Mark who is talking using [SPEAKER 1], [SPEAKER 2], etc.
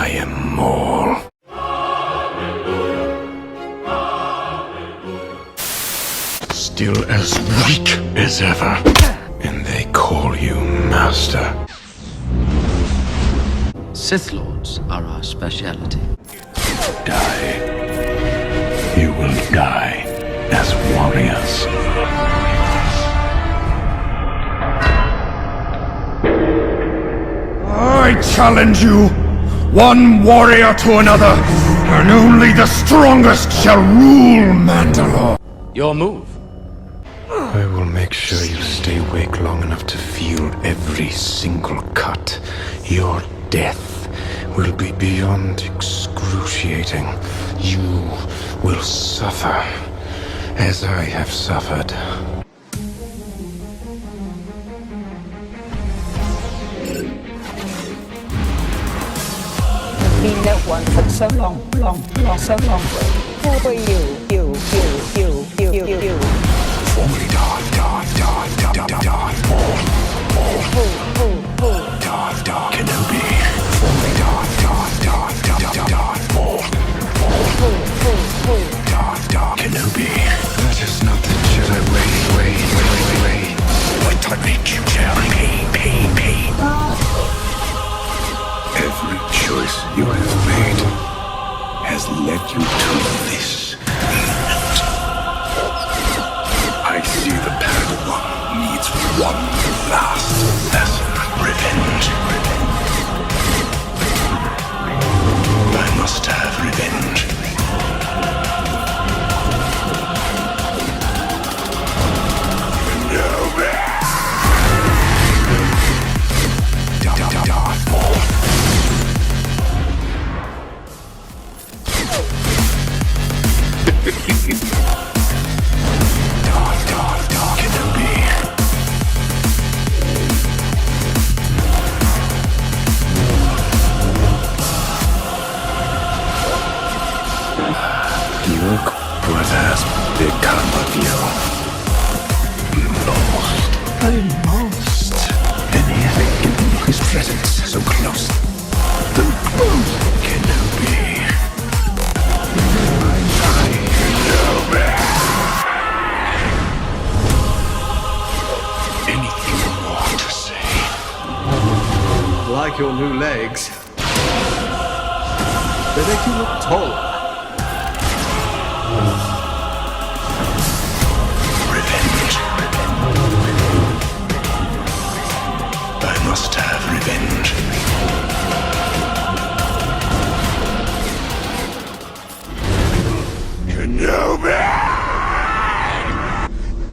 [SPEAKER 1] I am Maul. Still as weak as ever. And they call you Master.
[SPEAKER 2] Sith Lords are our specialty.
[SPEAKER 1] Die. You will die as warriors. I challenge you, one warrior to another, and only the strongest shall rule Mandalore.
[SPEAKER 2] Your move.
[SPEAKER 1] I will make sure you stay awake long enough to feel every single cut. Your death will be beyond excruciating. You will suffer as I have suffered.
[SPEAKER 3] Been no one for so long, so long. Who are you? You.
[SPEAKER 1] Formerly Darth Maul. Darth Kenobi. Formerly Darth Maul. Darth Kenobi. That is not the Jedi way. What I make you tell pain. Every choice you have made has led you to this moment. I see the Padawan needs one last lesson. Revenge. I must have revenge. Darth Maul. Darth Kenobi. Look what has become of you. Lost. I'm lost. And yet, in his presence, so close. So close. Kenobi. Anything more to say?
[SPEAKER 4] Like your new legs. They make you look taller.
[SPEAKER 1] Revenge. I must have revenge. Kenobi!